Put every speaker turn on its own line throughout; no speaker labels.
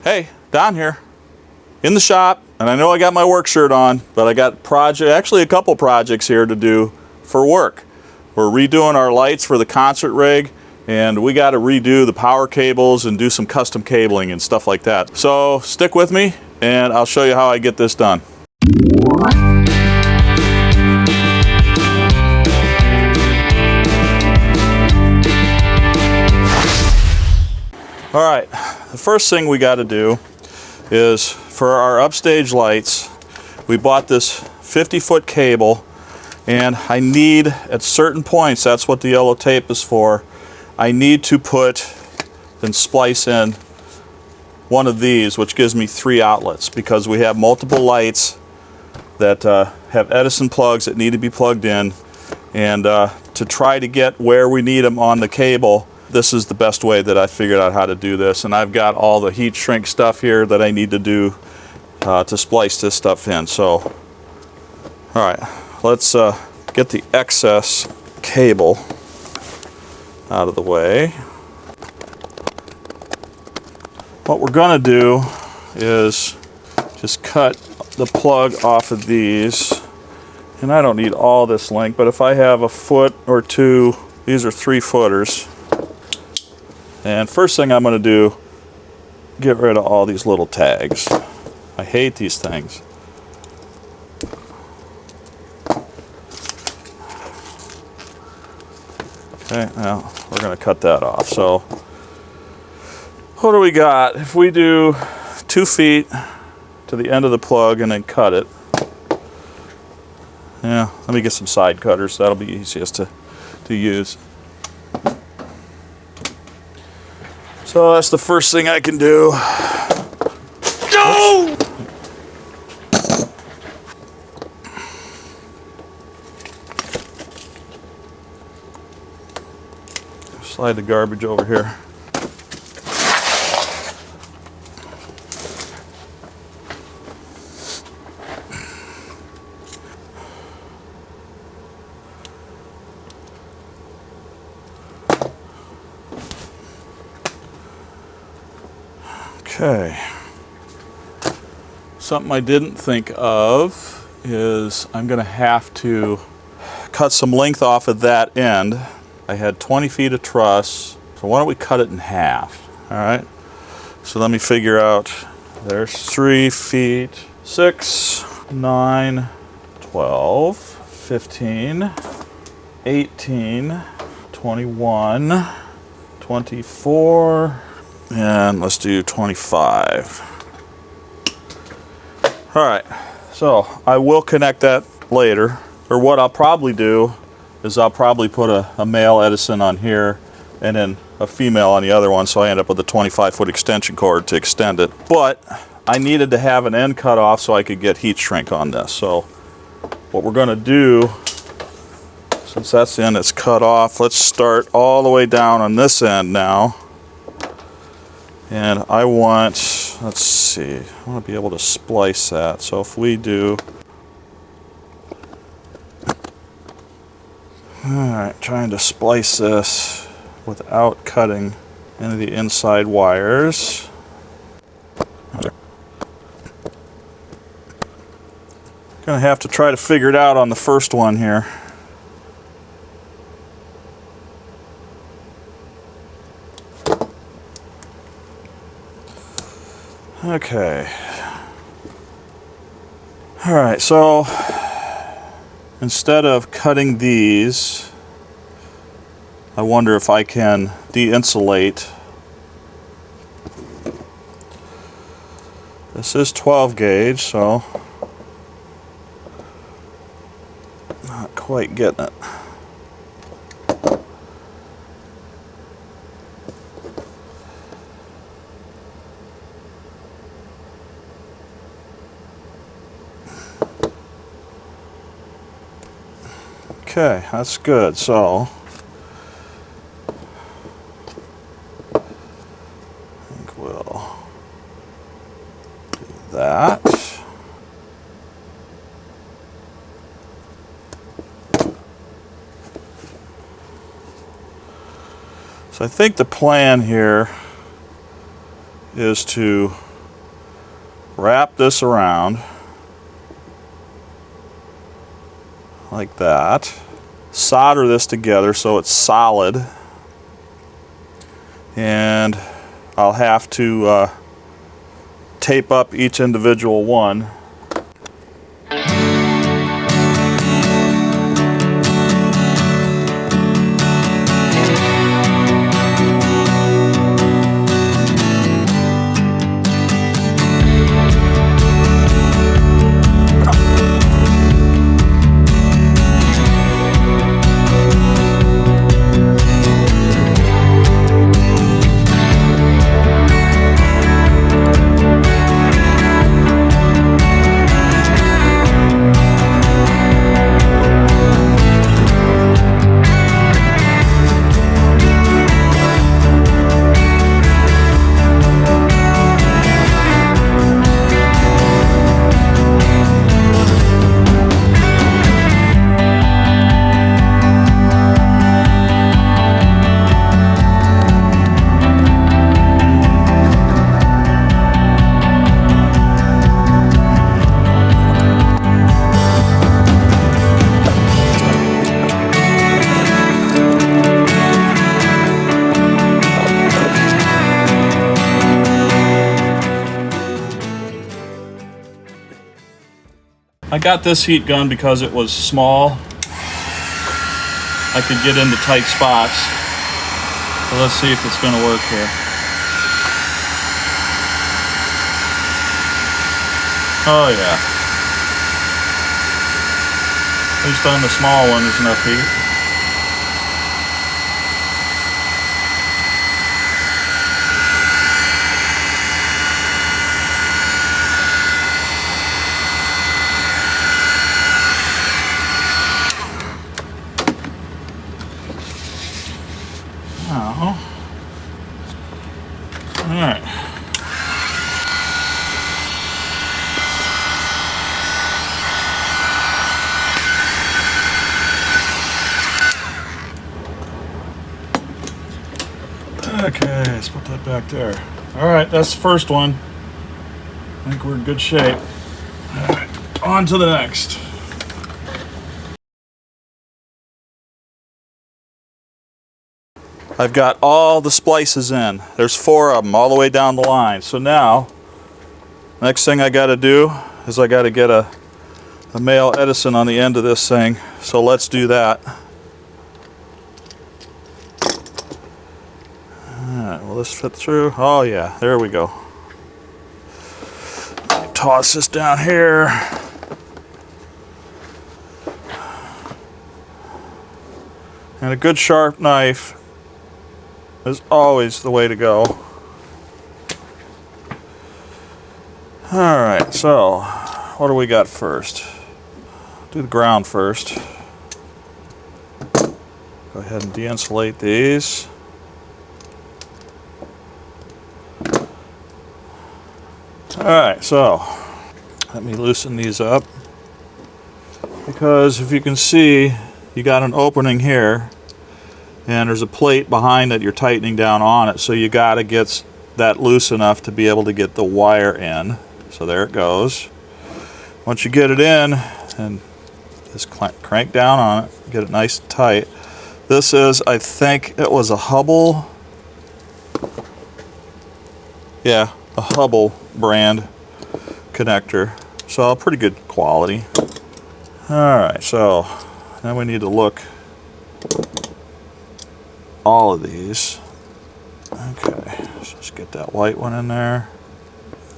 Hey, Don here, in the shop, and I know I got my work shirt on, but I got actually a couple projects here to do for work. We're redoing our lights for the concert rig, and we got to redo the power cables and do some custom cabling and stuff like that. So stick with me, and I'll show you how I get this done. All right, the first thing we got to do is for our upstage lights, we bought this 50-foot cable, and I need, at certain points, that's what the yellow tape is for, I need to put and splice in one of these, which gives me 3 outlets, because we have multiple lights that have Edison plugs that need to be plugged in, and to try to get where we need them on the cable, this is the best way that I figured out how to do this. And I've got all the heat shrink stuff here that I need to do to splice this stuff in. So, all right, let's get the excess cable out of the way. What we're gonna do is just cut the plug off of these. And I don't need all this length, but if I have a foot or two, these are 3-footers. And first thing I'm going to do, get rid of all these little tags. I hate these things. Okay, now we're going to cut that off. So what do we got? If we do 2 feet to the end of the plug and then cut it. Yeah, let me get some side cutters. That'll be easiest to use. So that's the first thing I can do. No! Slide the garbage over here. Okay, something I didn't think of is I'm going to have to cut some length off of that end. I had 20 feet of truss, so why don't we cut it in half, all right? So let me figure out, there's 3 feet, 6, 9, 12, 15, 18, 21, 24, and let's do 25. All right, so I will connect that later, or what I'll probably do is I'll probably put a male Edison on here and then a female on the other one, so I end up with a 25-foot extension cord to extend it. But I needed to have an end cut off so I could get heat shrink on this. So what we're gonna do, since that's the end that's cut off, let's start all the way down on this end now. And I want, let's see, I want to be able to splice that. So if we do, all right, trying to splice this without cutting any of the inside wires. Gonna have to try to figure it out on the first one here. Okay. All right, so instead of cutting these, I wonder if I can de-insulate. This is 12 gauge, so not quite getting it. Okay, that's good. So I think we'll do that. So I think the plan here is to wrap this around like that. Solder this together so it's solid. And I'll have to tape up each individual one. I got this heat gun because it was small. I could get into tight spots. So let's see if it's going to work here. Oh yeah. At least on the small one there's enough heat. Alright. Okay, let's put that back there. Alright, that's the first one. I think we're in good shape. Alright, on to the next. I've got all the splices in. There's 4 of them all the way down the line. So now, next thing I got to do is I got to get a male Edison on the end of this thing. So let's do that. Alright, will this fit through? Oh yeah, there we go. Toss this down here. And a good sharp knife is always the way to go. Alright, so what do we got first? Do the ground first. Go ahead and de-insulate these. Alright, so let me loosen these up, because if you can see, you got an opening here and there's a plate behind that you're tightening down on it, so you got to get that loose enough to be able to get the wire in. So there it goes. Once you get it in, and just crank down on it, get it nice and tight. This is, I think it was a Hubble, yeah, a Hubble brand connector, so pretty good quality. Alright, so now we need to look all of these. Okay, so let's get that white one in there.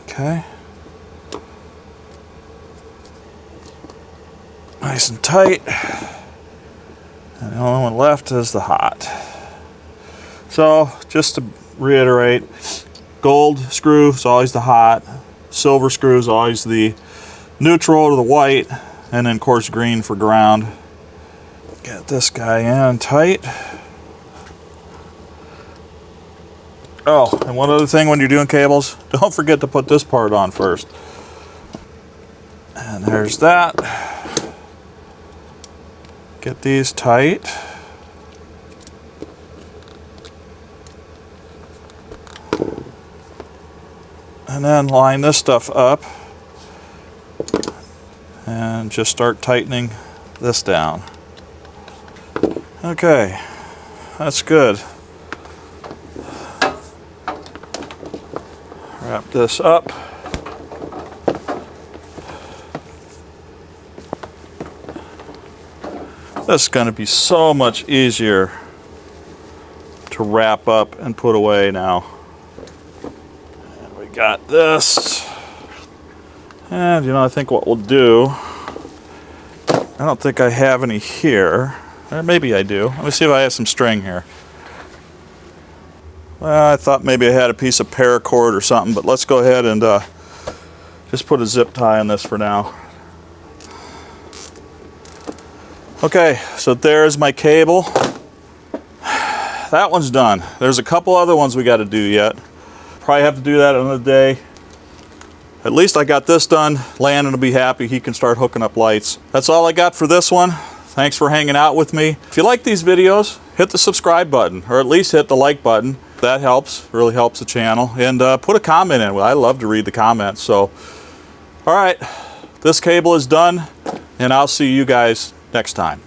Okay. Nice and tight. And the only one left is the hot. So, just to reiterate, gold screw is always the hot, silver screw is always the neutral to the white, and then of course green for ground. Get this guy in tight. Oh, and one other thing when you're doing cables, don't forget to put this part on first. And there's that. Get these tight. And then line this stuff up and just start tightening this down. Okay, that's good. Wrap this up. This is going to be so much easier to wrap up and put away now. And we got this. And you know, I think what we'll do, I don't think I have any here. Or maybe I do. Let me see if I have some string here. Well, I thought maybe I had a piece of paracord or something, but let's go ahead and just put a zip tie on this for now. Okay, so there's my cable. That one's done. There's a couple other ones we got to do yet. Probably have to do that another day. At least I got this done. Landon will be happy. He can start hooking up lights. That's all I got for this one. Thanks for hanging out with me. If you like these videos, hit the subscribe button, or at least hit the like button. That helps, really helps the channel. And put a comment in. I love to read the comments. So, all right, this cable is done, and I'll see you guys next time.